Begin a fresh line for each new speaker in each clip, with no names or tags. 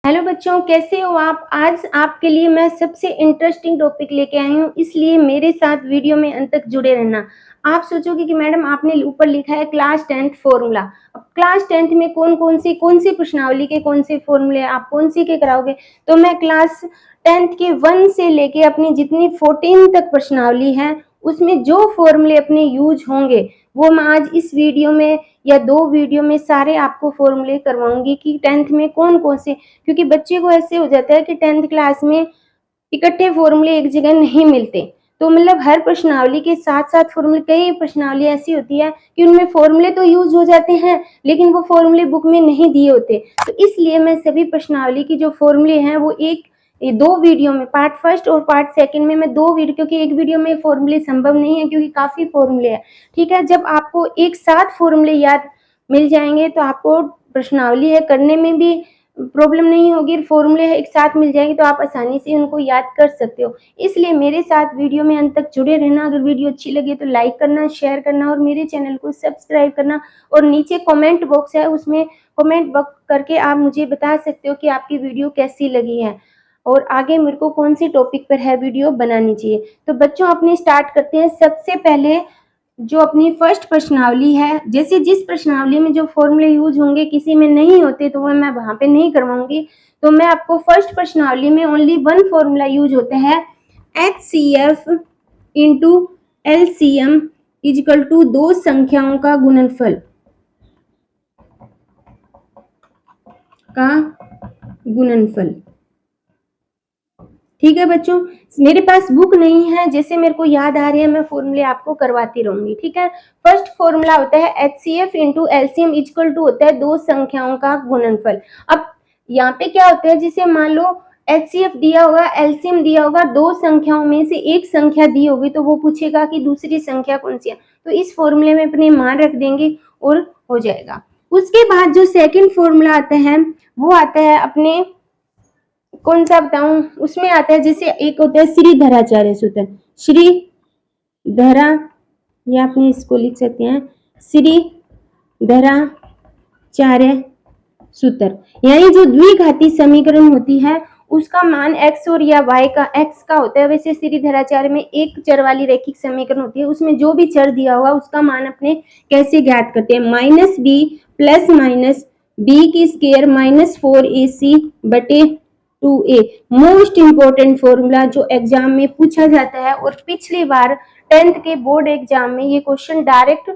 Hello बच्चों, कैसे हो आप। आज आपके लिए मैं सबसे इंटरेस्टिंग टॉपिक लेके आई हूँ, इसलिए मेरे साथ वीडियो में अंत तक जुड़े रहना। आप सोचोगे कि मैडम आपने ऊपर लिखा है क्लास 10th फॉर्मूला। अब क्लास 10th में कौन सी प्रश्नावली के कौन से फॉर्मूले आप कौन सी के कराओगे। तो मैं क्लास 10th के 1 से लेके अपनी जितनी 14 तक प्रश्नावली है उसमें जो फॉर्मूले अपने यूज होंगे वो मैं आज इस वीडियो में या 2 वीडियो में सारे आपको फॉर्मूले करवाऊंगी कि 10th में कौन कौन से, क्योंकि बच्चे को ऐसे हो जाता है कि 10th क्लास में इकट्ठे फॉर्मूले एक जगह नहीं मिलते। तो मतलब हर प्रश्नावली के साथ साथ फॉर्मूले, कई प्रश्नावली ऐसी होती है कि उनमें फॉर्मूले तो यूज हो जाते हैं लेकिन वो फॉर्मूले बुक में नहीं दिए होते। तो इसलिए मैं सभी प्रश्नावली की जो फॉर्मूले हैं वो ये 2 वीडियो में, पार्ट फर्स्ट और पार्ट सेकंड में मैं 2 वीडियो, क्योंकि एक वीडियो में फॉर्मूले संभव नहीं है क्योंकि काफी फॉर्मूले है। ठीक है, जब आपको एक साथ फॉर्मूले याद मिल जाएंगे तो आपको प्रश्नावली है करने में भी प्रॉब्लम नहीं होगी। फॉर्मूले एक साथ मिल जाएंगे तो आप आसानी से उनको याद कर सकते हो। इसलिए मेरे साथ वीडियो में अंत तक जुड़े रहना। अगर वीडियो अच्छी लगे तो लाइक करना, शेयर करना और मेरे चैनल को सब्सक्राइब करना। और नीचे कमेंट बॉक्स है, उसमें कमेंट बॉक्स करके आप मुझे बता सकते हो कि आपकी वीडियो कैसी लगी है और आगे मेरे को कौन सी टॉपिक पर है वीडियो बनानी चाहिए। तो बच्चों अपने स्टार्ट करते हैं। सबसे पहले जो अपनी फर्स्ट प्रश्नावली है, जैसे जिस प्रश्नावली में जो फॉर्मूले यूज होंगे किसी में नहीं होते तो वो मैं वहां पे नहीं करवाऊंगी। तो मैं आपको फर्स्ट प्रश्नावली में ओनली 1 फॉर्मूला यूज होता है, HCF into LCM equal to 2 संख्याओं का गुणनफल। ठीक है बच्चों, मेरे पास बुक नहीं है, जैसे मेरे को याद आ रही है मैं फॉर्मूले आपको करवाती रहूंगी। ठीक है, फर्स्ट फॉर्मूला होता है HCF into LCM equal to होता है 2 संख्याओं का गुणनफल। अब यहाँ पे क्या होता है, जिसे मान लो HCF दिया होगा, LCM दिया होगा, 2 संख्याओं में से एक संख्या दी होगी तो वो पूछेगा कि दूसरी संख्या कौन सी है। तो इस फॉर्मूले में अपने मान रख देंगे और हो जाएगा। उसके बाद जो सेकेंड फॉर्मूला आता है वो आता है अपने, कौन सा बताऊं, उसमें आता है जैसे एक होता है श्रीधराचार्य सूत्र। श्रीधरा, या अपने इसको लिख सकते हैं श्रीधराचार्य सूत्र, यानी जो द्विघाती समीकरण होती है उसका मान x और या y का x का होता है। वैसे श्रीधराचार्य में एक चर वाली रैखिक समीकरण होती है, उसमें जो भी चर दिया होगा उसका मान अपने कैसे ज्ञात करते हैं, -b प्लस माइनस b की स्क्वायर -4ac बटे 2a। मोस्ट इंपोर्टेंट फॉर्मूला जो एग्जाम में पूछा जाता है, और पिछली बार 10th के बोर्ड एग्जाम में ये क्वेश्चन डायरेक्ट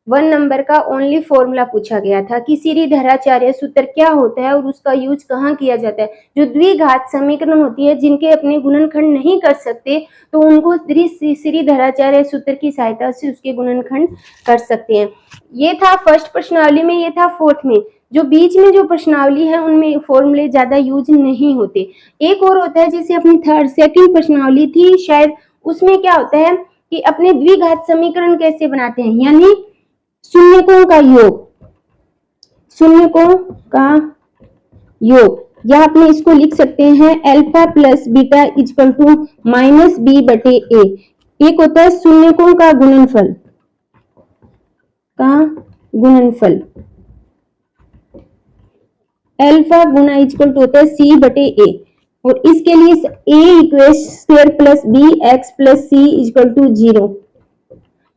1 नंबर का ओनली फॉर्मूला पूछा गया था कि श्रीधराचार्य सूत्र क्या होता है और उसका यूज कहाँ किया जाता है। जो द्विघात समीकरण होती है जिनके अपने गुणनखंड नहीं कर सकते तो उनको श्रीधराचार्य सूत्र की सहायता से उसके गुणनखंड कर सकते हैं। ये था फर्स्ट प्रश्नावली में, ये था फोर्थ में। जो बीच में जो प्रश्नावली है उनमें फॉर्मूले ज्यादा यूज नहीं होते। एक और होता है जैसे अपनी सेकंड प्रश्नावली थी शायद, उसमें क्या होता है कि अपने द्विघात समीकरण कैसे बनाते हैं, यानी शून्यकों का योग, या अपने इसको लिख सकते हैं alpha plus beta equal to -b बटे a। एक होता है शून्यकों का गुणनफल अल्फा गुना इक्वल टू होता है c बटे a, और इसके लिए a equation square plus b x plus c equal to 0।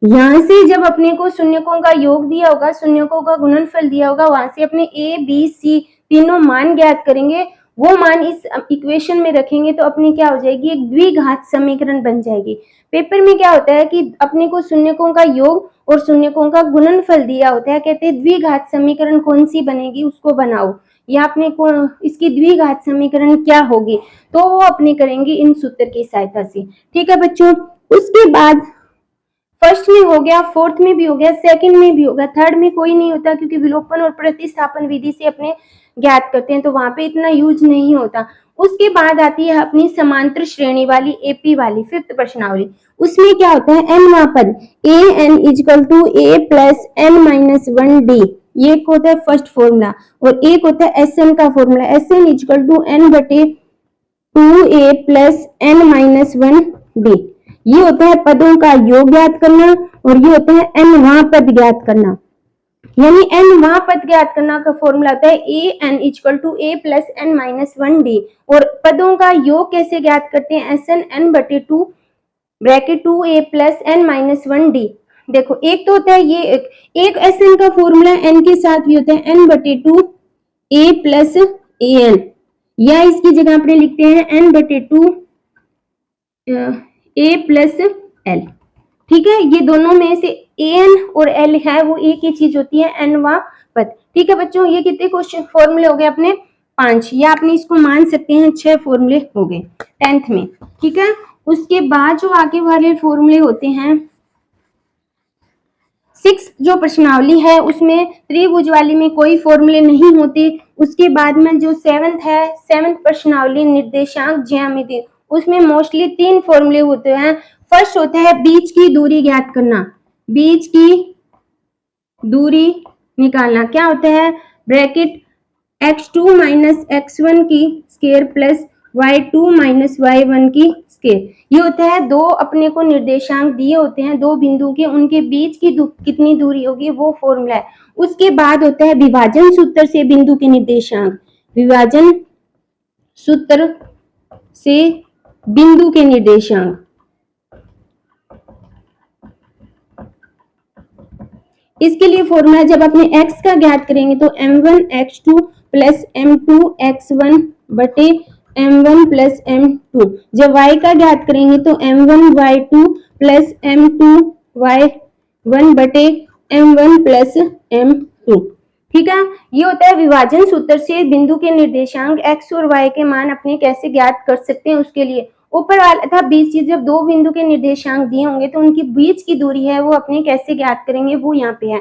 यहां से जब अपने को शून्यकों का योग दिया होगा, शून्यकों का गुणनफल दिया होगा, वहां से अपने a b c तीनों मान ज्ञात करेंगे। वो मान इस इक्वेशन में रखेंगे तो अपनी क्या हो जाएगी, एक द्विघात समीकरण बन जाएगी। पेपर में क्या होता है कि अपने को शून्यकों का योग और शून्यकों का गुणनफल दिया होता है, कहते हैं द्विघात समीकरण कौन सी बनेगी उसको बनाओ, या अपने को इसकी द्विघात समीकरण क्या होगी, तो वो अपने करेंगे इन सूत्र की सहायता से। ठीक है बच्चों, उसके बाद फर्स्ट में हो गया, फोर्थ में भी हो गया, सेकंड में भी हो गया, थर्ड में कोई नहीं होता क्योंकि विलोपन और प्रतिस्थापन विधि से अपने ज्ञात करते हैं तो वहां पे इतना यूज नहीं होता। उसके बाद आती है अपनी समांतर श्रेणी वाली एपी वाली फिफ्थ प्रश्नावली। उसमें क्या होता है, n पद an equal to a plus n minus 1d, ये एक होता है फर्स्ट फॉर्मूला। और एक होता है Sn का फॉर्मूला, Sn इक्वल टू n बटे 2a plus n minus 1d। ये होता है पदों का योग ज्ञात करना और ये होता है nवां पद ज्ञात करना। यानी n वहां पद ज्ञात करना का फॉर्मूला होता है a n equal to a plus n minus 1d। और पदों का योग कैसे ज्ञात करते हैं, एस एन एन बटे 2 bracket 2a plus n minus 1d। देखो एक तो होता है ये एक एस एन का फॉर्मूला एन के साथ भी होता है एन बटे 2 ए प्लस ए एन, या इसकी जगह अपने लिखते हैं एन बटे 2 ए प्लस एल। ठीक है, ये दोनों में से एन और एल है वो एक ही चीज होती है, एन व पद। ठीक है बच्चों, ये कितने क्वेश्चन फॉर्मूले हो गए अपने 5, या आपने इसको मान सकते हैं 6 फॉर्मूले हो गए 10th में। ठीक है, उसके बाद जो आगे वाले फॉर्मूले होते हैं 6 जो प्रश्नावली है उसमें त्रिभुज वाली में कोई फॉर्मूले नहीं होते। उसके बाद में जो 7th है 7th प्रश्नावली निर्देशांक ज्यामिति, उसमें मोस्टली 3 फॉर्मूले होते हैं। फर्स्ट होता है बीच की दूरी ज्ञात करना, बीच की दूरी निकालना। क्या होता है, ब्रैकेट x2 माइनस x1 की square plus y2 minus y1 की स्केयर। ये होता है दो अपने को निर्देशांक दिए होते हैं दो बिंदु के, उनके बीच की कितनी दूरी होगी वो फॉर्मूला है। उसके बाद होता है विभाजन सूत्र से बिंदु के निर्देशांक, विभाजन सूत्र से बिंदु के निर्देशांक। इसके लिए फॉर्मूला जब अपने x का ज्ञात करेंगे तो m1 x2 plus m2 x1 बटे m1 प्लस m2। जब y का ज्ञात करेंगे तो m1 y2 plus m2 y1 बटे m1 प्लस m2। ठीक है, ये होता है विभाजन सूत्र से बिंदु के निर्देशांक x और y के मान अपने कैसे ज्ञात कर सकते हैं उसके लिए। ऊपर वाला था बीच की, जब दो बिंदु के निर्देशांक दिए होंगे तो उनकी बीच की दूरी है वो अपने कैसे ज्ञात करेंगे वो यहाँ पे है।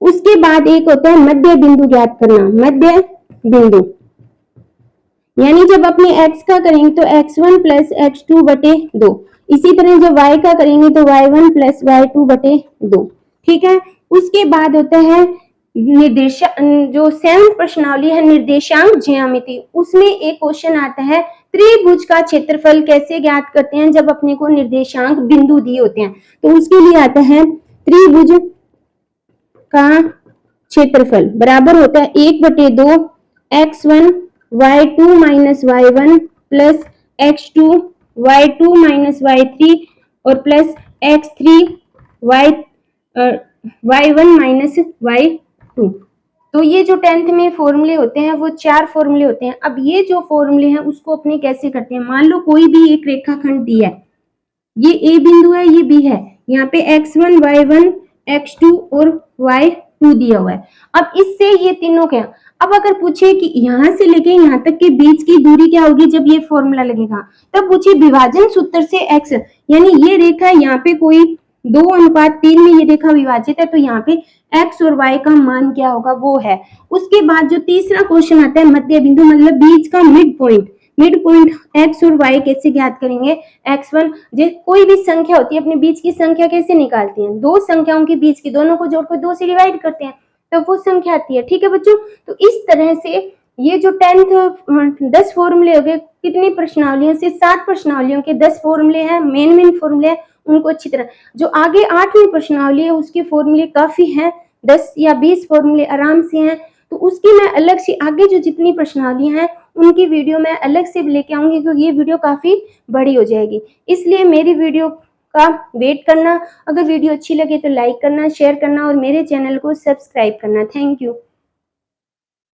उसके बाद एक होता है मध्य बिंदु ज्ञात करना, मध्य बिंदु यानी जब अपने x का करेंगे तो x1 प्लस x2 बटे 2, इसी तरह जब y का करेंगे तो y1 प्लस y2 बटे 2। ठीक है, उसके बाद होता है निर्देशांक, जो 7th प्रश्नावली है निर्देशांक ज्यामिति, उसमें एक क्वेश्चन आता है त्रिभुज का क्षेत्रफल कैसे ज्ञात करते हैं जब अपने को निर्देशांक बिंदु दिए होते हैं। तो उसके लिए आता है त्रिभुज का क्षेत्रफल बराबर होता है 1/2 x1 y2 minus y1 plus x2 y2 minus y3 और plus x3 y1 minus y2। तो ये जो 10th में फॉर्मूले होते हैं वो 4 फॉर्मूले होते हैं। अब ये जो फॉर्मूले हैं उसको अपने कैसे करते हैं, मान लो कोई भी एक रेखाखंड दिया है, ये a बिंदु है ये b है, यहाँ पे x1 y1 x2 और y2 दिया हुआ है। अब इससे ये तीनों क्या, अब अगर पूछे कि यहाँ से लेके यहाँ तक के बीच की दूरी क्या होगी जब ये फॉर्मूला लगेगा, तब पूछे विभाजन सूत्र से x, यानी ये रेखा यहाँ पे कोई 2:3 में ये रेखा विभाजित है तो यहाँ पे x और y का मान क्या होगा वो है। उसके बाद जो तीसरा क्वेश्चन आता है मध्य बिंदु, मतलब बीच का mid point, mid point x और y कैसे ज्ञात करेंगे, x1 कोई भी संख्या होती है अपने बीच की संख्या कैसे निकालती हैं, दो संख्याओं के बीच की दोनों को जोड़कर 2 से डिवाइड करते हैं तो वो संख्या आती है। ठीक है बच्चों, तो इस तरह से ये जो 10 फॉर्मूले हो गए, कितनी प्रश्नावलियों से 7 प्रश्नावलियों के 10 फॉर्मूले हैं, मेन फॉर्मूले हैं, उनको अच्छी तरह। जो आगे 8वीं प्रश्नावली है उसके फॉर्मूले काफी हैं, 10 या 20 फॉर्मूले आराम से हैं, तो उसकी मैं अलग से आगे जो जितनी प्रश्नावलियां हैं उनकी वीडियो मैं अलग से लेके आऊंगी क्योंकि ये वीडियो काफी बड़ी हो जाएगी। इसलिए मेरी वीडियो का वेट करना, अगर वीडियो अच्छी लगे तो लाइक करना, शेयर करना और मेरे चैनल को सब्सक्राइब करना। Thank you.